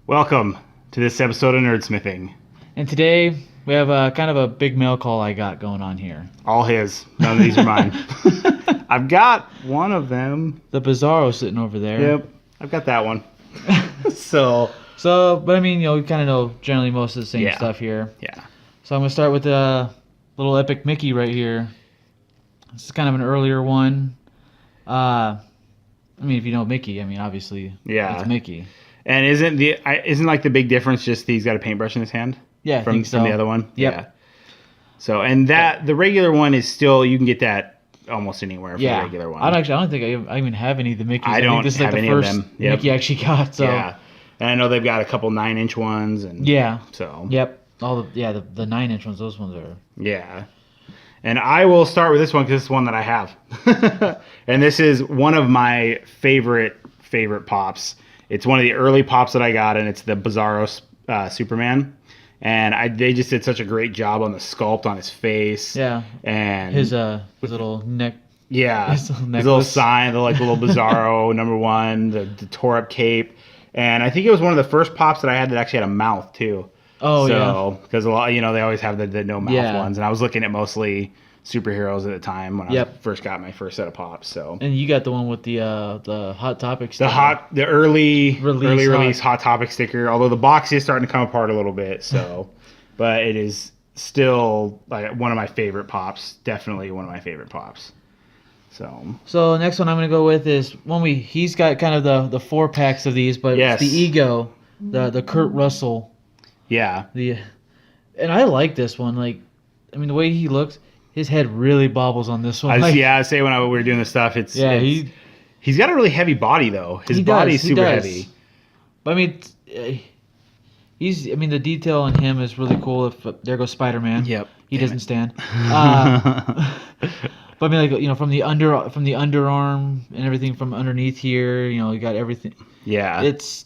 Welcome to this episode of Nerdsmithing. And today we have a kind of a big mail call I got going on here. All his. None of these are mine. I've got one of them. The Bizarro sitting over there. Yep, I've got that one. So, but I mean, we kind of know generally most of the same stuff here. Yeah. So I'm going to start with the little Epic Mickey right here. This is kind of an earlier one. I mean, if you know Mickey, I mean, obviously, it's Mickey. And isn't like the big difference just he's got a paintbrush in his hand? Yeah, I think so. From the other one? Yep. Yeah. So, and the regular one is still, you can get that almost anywhere for the regular one. I don't think I even have any of the Mickeys. I don't think this is have like the any first of them. Yep. Mickey I actually got. So. Yeah. And I know they've got a couple 9-inch ones. And So. Yep. All the 9-inch ones, those ones are. Yeah. And I will start with this one because it's one that I have. And this is one of my favorite pops. It's one of the early pops that I got, and it's the Bizarro Superman. And they just did such a great job on the sculpt on his face. Yeah. And his little neck. Yeah. His little sign, the little Bizarro #1, the tore up cape. And I think it was one of the first pops that I had that actually had a mouth too. Oh, yeah. Because a lot, they always have the no mouth ones, and I was looking at mostly superheroes at the time when I first got my first set of pops. So. And you got the one with the Hot Topic sticker. The early release Hot Topic sticker. Although the box is starting to come apart a little bit, so, but it is still like one of my favorite pops. Definitely one of my favorite pops. So next one I'm gonna go with is one he's got kind of the 4-packs of these, but it's the Ego, the Kurt Russell. Yeah. And I like this one. The way he looks, his head really bobbles on this one. I say when we were doing this stuff, he's got a really heavy body though. His body's super heavy. But I mean, the detail on him is really cool. There goes Spider-Man. Yep. He doesn't stand. But I mean, from the underarm and everything from underneath here, you got everything. Yeah. It's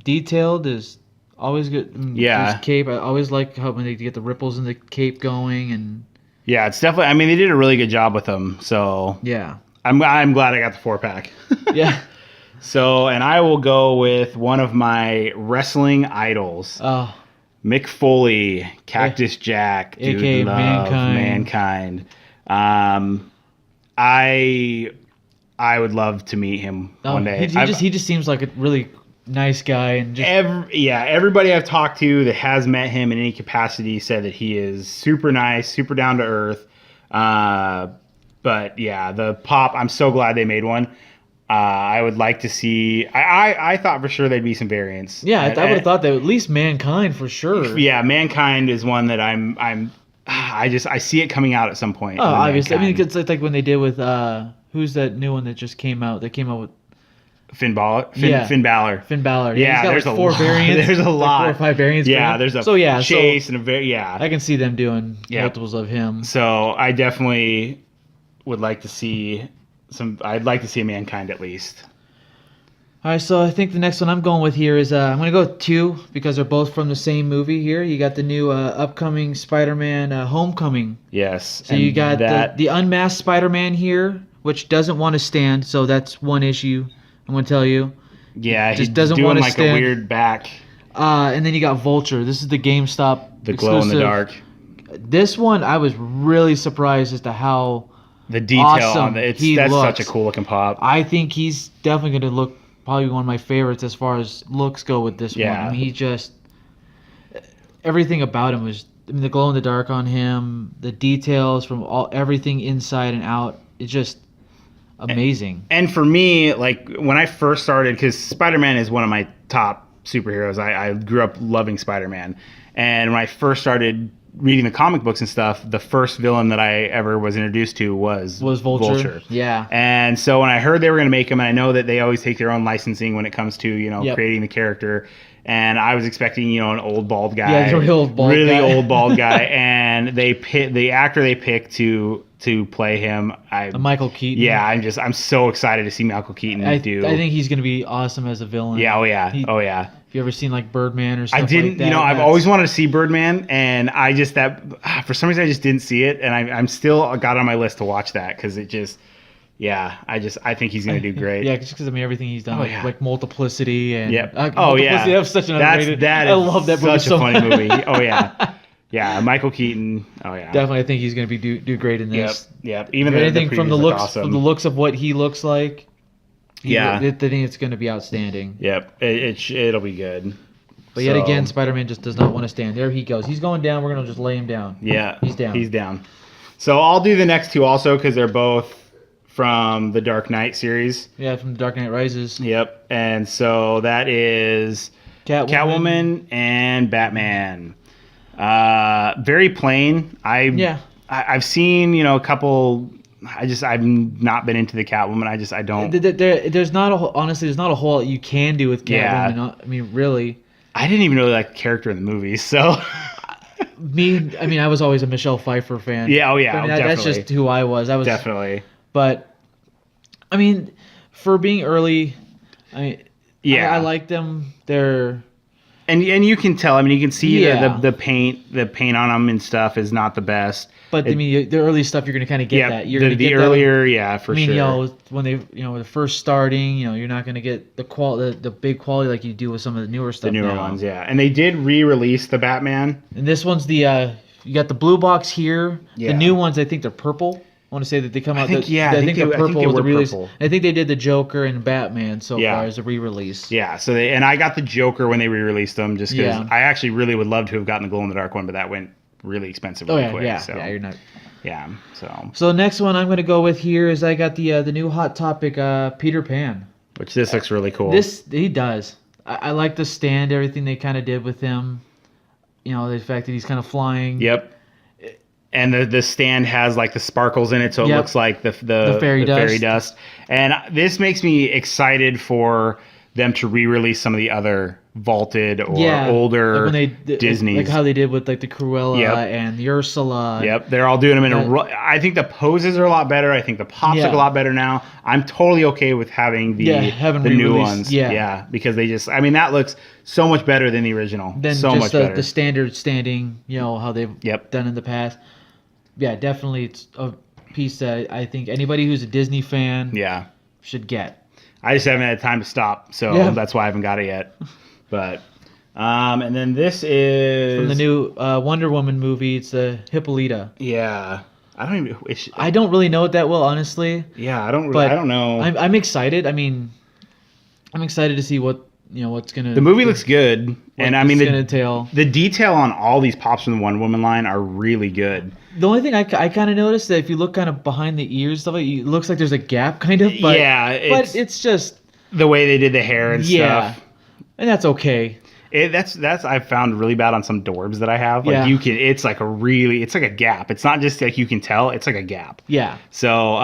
detailed is always good. Yeah. His cape, I always like how when they get the ripples in the cape going and. Yeah, it's definitely. I mean, they did a really good job with them. So. Yeah. I'm glad I got the 4-pack. Yeah. So, and I will go with one of my wrestling idols. Oh. Mick Foley, Cactus Jack, A.K.A. Mankind. I would love to meet him one day. He just seems like a really nice guy, and just everybody I've talked to that has met him in any capacity said that he is super nice, super down to earth. But yeah, the pop, I'm so glad they made one. I would like to see. I thought for sure there'd be some variants. Yeah, I would have thought that at least Mankind for sure. Yeah, Mankind is one that I see it coming out at some point. Oh, obviously. Mankind. I mean, it's like when they did with who's that new one that just came out? They came out with Finn Balor. Finn Balor. Yeah, there's like 4 variants. There's a lot. 4 or 5 variants. Yeah, there's a Chase and I can see them doing multiples of him. So I definitely would like to see I'd like to see a Mankind at least. All right, so I think the next one I'm going with here is I'm going to go with 2 because they're both from the same movie here. You got the new upcoming Spider-Man Homecoming. Yes. So you got the unmasked Spider-Man here, which doesn't want to stand, so that's one issue I'm going to tell you. Yeah, just doesn't want to stand. a weird back. And then you got Vulture. This is the GameStop The exclusive. glow in the dark. This one, I was really surprised as to how the detail awesome on it. That's such a cool looking pop. I think he's definitely going to look probably one of my favorites as far as looks go with this one. I mean, he just everything about him was. I mean, the glow in the dark on him, the details from everything inside and out. It's just amazing. And for me, like when I first started, because Spider-Man is one of my top superheroes. I grew up loving Spider-Man, and when I first started reading the comic books and stuff, the first villain that I ever was introduced to was Vulture. Yeah. And so when I heard they were going to make him, and I know that they always take their own licensing when it comes to creating the character, and I was expecting an old bald guy, really old bald guy, and the actor they picked to play him, Michael Keaton. Yeah, I'm so excited to see Michael Keaton do. I think he's going to be awesome as a villain. Yeah, oh yeah. Have you ever seen like Birdman or something? I didn't. Like that? I've always wanted to see Birdman, and for some reason I just didn't see it, and I'm still got on my list to watch that because it just, Yeah, I think he's gonna do great. Yeah, just because I mean everything he's done, like Multiplicity and yep. Multiplicity, that was such an underrated. I love that movie. Such a funny movie. Oh yeah, yeah. Michael Keaton. Oh yeah. Definitely, I think he's gonna be do great in this. Yep. Even anything the from the looks awesome. from the looks of what he looks like. I think it's gonna be outstanding. Yep. It'll be good. But yet again, Spider-Man just does not want to stand. There he goes. He's going down. We're gonna just lay him down. Yeah. He's down. He's down. So I'll do the next two also because they're both from the Dark Knight series. Yeah, from the Dark Knight Rises. Yep. And so that is Catwoman and Batman. Very plain. I've seen, a couple. I've not been into the Catwoman. I don't. There's not a whole lot you can do with Catwoman. Yeah. I mean, really. I didn't even really like the character in the movies, so. I was always a Michelle Pfeiffer fan. Yeah, definitely. That's just who I was. Definitely. But, I mean, for being early, I like them. They're. And you can tell. I mean, you can see the paint on them and stuff is not the best. But the early stuff you're gonna kind of get that. You're gonna get earlier, for sure. I mean, when they, the first starting, you're not gonna get the big quality like you do with some of the newer stuff. The newer ones, yeah. And they did re-release the Batman. And this one's you got the blue box here. Yeah. The new ones, I think they're purple. I want to say that they come out. I think they're purple with the release. I think they did the Joker and Batman so far as a re-release. Yeah. So I got the Joker when they re-released them, just because I actually really would love to have gotten the glow in the dark one, but that went really expensive really quick. You're not. Yeah. So the next one I'm going to go with here is I got the new hot topic, Peter Pan. Which this looks really cool. He does. I like the stand, everything they kind of did with him. The fact that he's kind of flying. Yep. And the stand has like the sparkles in it, so it looks like the fairy dust. And this makes me excited for them to re-release some of the other vaulted or older Disney's. Like how they did with like the Cruella and the Ursula. Yep, they're all doing them in I think the poses are a lot better. I think the pops look a lot better now. I'm totally okay with having the new ones. Yeah, because they that looks so much better than the original. Much better. The standard standing, how they've done in the past. Yeah, definitely it's a piece that I think anybody who's a Disney fan should get. I just haven't had time to stop, so that's why I haven't got it yet. But, and then this is from the new Wonder Woman movie. It's the Hippolyta. Yeah, I don't really know it that well, honestly. Yeah, I don't know. I'm excited. I mean, I'm excited to see what's gonna. The movie looks good, and I mean the detail on all these pops from the Wonder Woman line are really good. The only thing I kind of noticed that if you look kind of behind the ears stuff, it looks like there's a gap kind of. But, but it's just the way they did the hair and stuff. And that's okay. That's I've found really bad on some Dorbs that I have. Like it's like a gap. It's not just like you can tell. It's like a gap. Yeah. So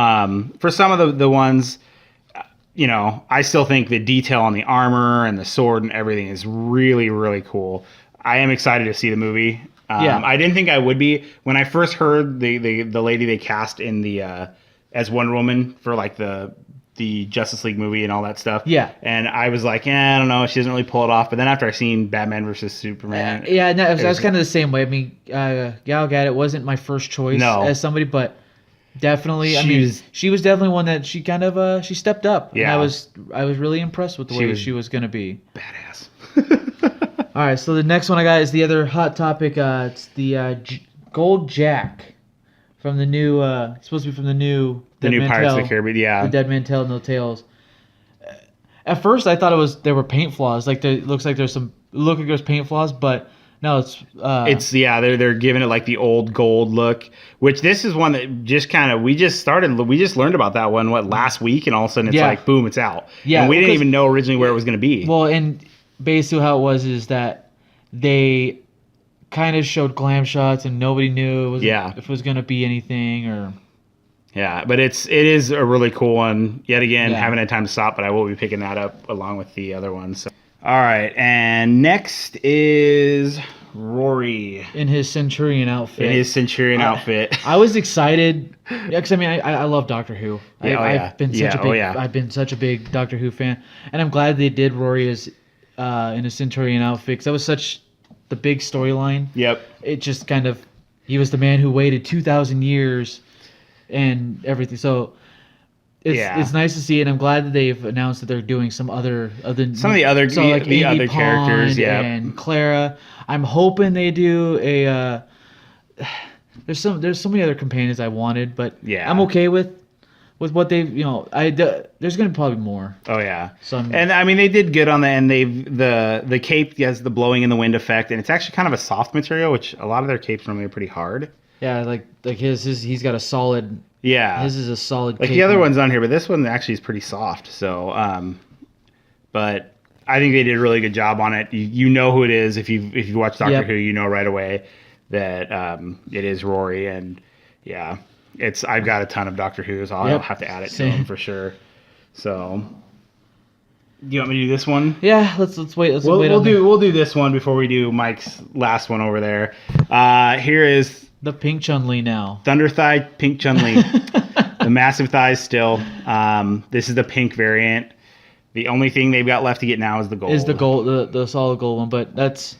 for some of the ones, I still think the detail on the armor and the sword and everything is really, really cool. I am excited to see the movie. I didn't think I would be when I first heard the lady they cast in the as Wonder Woman for like the Justice League movie and all that stuff. Yeah. And I was like, I don't know, she doesn't really pull it off. But then after I seen Batman versus Superman, I was kind of the same way. I mean, Gal Gadot wasn't my first choice as somebody, but definitely, she was definitely one that she kind of she stepped up. Yeah. And I was really impressed with the way she was going to be. Badass. All right, so the next one I got is the other hot topic. It's the Gold Jack from the new. It's supposed to be from the new Pirates of the Caribbean. Yeah, the Dead Man Tell No Tales. At first, I thought there were paint flaws. Like it looks like there's paint flaws, but no, they're giving it like the old gold look. Which this is one that just kind of we just learned about that one last week, and all of a sudden it's like boom, it's out. Yeah, and we didn't even know originally where it was going to be. Well, and basically how it was is that they kind of showed glam shots and nobody knew if it was going to be anything or. Yeah, but it is a really cool one. Yet again, haven't had time to stop, but I will be picking that up along with the other ones. So. All right, and next is Rory in his Centurion outfit. I was excited because I love Doctor Who. I've been such a big Doctor Who fan, and I'm glad they did Rory as in a Centurion outfit because that was such the big storyline. Yep. It just kind of he was the man who waited 2,000 years and everything. So It's nice to see, and I'm glad that they've announced that they're doing some of the other characters, and Clara. I'm hoping they do a. There's so many other companions I wanted, but I'm okay with what they've there's gonna be probably more. Oh yeah. And I mean they did good on the end. The cape has the blowing in the wind effect, and it's actually kind of a soft material, which a lot of their capes normally are pretty hard. Yeah, like his he's got a solid. Yeah. His is a solid. Like the other one's on here, but this one actually is pretty soft. So, but I think they did a really good job on it. You know who it is if you watch Doctor Who, you know right away that it is Rory, and yeah. I've got a ton of Doctor Who's. I'll have to add it to them for sure. So, do you want me to do this one? Yeah, let's wait. We'll do this one before we do Mike's last one over there. Here is the pink Chun-Li now. Thunder Thigh pink Chun-Li. The massive thighs still. This is the pink variant. The only thing they've got left to get now is the gold. The solid gold one, but that's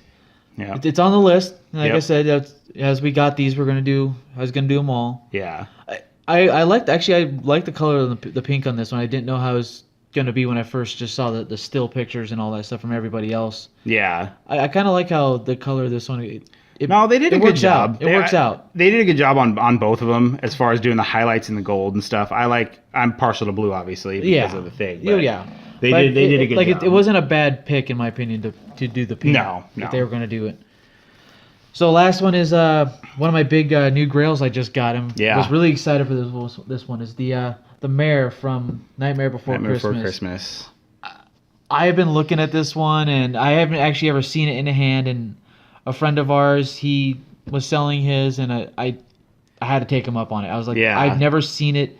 it's on the list. Like I said, as we got these, I was gonna do them all. Yeah. I liked the color of the pink on this one. I didn't know how it was gonna be when I first just saw the still pictures and all that stuff from everybody else. Yeah. I kind of like how the color of this one. They did a good job. It works out. They did a good job on both of them as far as doing the highlights and the gold and stuff. I'm partial to blue, obviously, because of the thing. But They did a good job. It wasn't a bad pick, in my opinion, to do the pink. No. If they were going to do it. So last one is one of my big new Grails I just got him. Yeah. I was really excited for this one. Is the Mare from Nightmare Before Christmas. I have been looking at this one, and I haven't actually ever seen it in a hand. And a friend of ours, he was selling his, and I had to take him up on it. I was like, I've never seen it.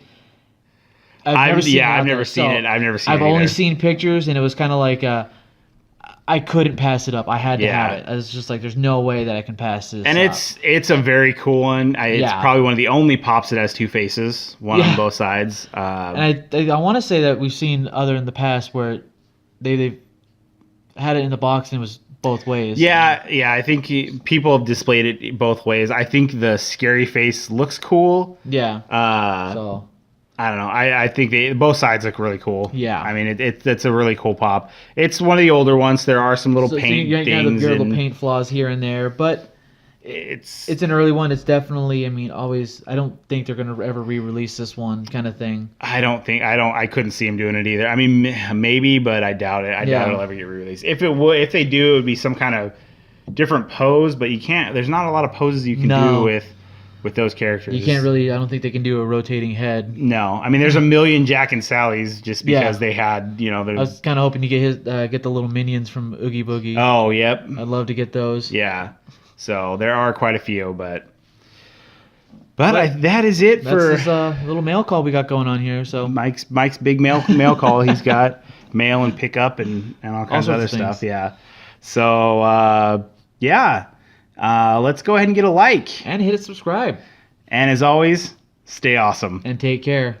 I've never seen it. I've only seen pictures, and it was kind of like I couldn't pass it up. I had to have it. I was just like, there's no way that I can pass this. And it's a very cool one. It's probably one of the only pops that has two faces, one on both sides. And I want to say that we've seen other in the past where they've had it in the box and it was both ways. Yeah. I think people have displayed it both ways. I think the scary face looks cool. Yeah. So I don't know. I think both sides look really cool. Yeah. I mean, it's a really cool pop. It's one of the older ones. There are some little paint things. Your little paint flaws here and there, but it's an early one. It's definitely, I don't think they're going to ever re-release this one kind of thing. I couldn't see them doing it either. I mean, maybe, but I doubt it. I doubt it'll ever get re-released. If they do, it would be some kind of different pose, but there's not a lot of poses you can do with those characters. You can't really. I don't think they can do a rotating head. No, I mean there's a million Jack and Sallys just because they had I was kind of hoping to get the little minions from Oogie Boogie. Oh, yep. I'd love to get those. Yeah, so there are quite a few, but that is it for this little mail call we got going on here. So Mike's big mail call. He's got mail and pickup and all kinds of other stuff. Yeah. So let's go ahead and get a like. And hit subscribe. And as always, stay awesome. And take care.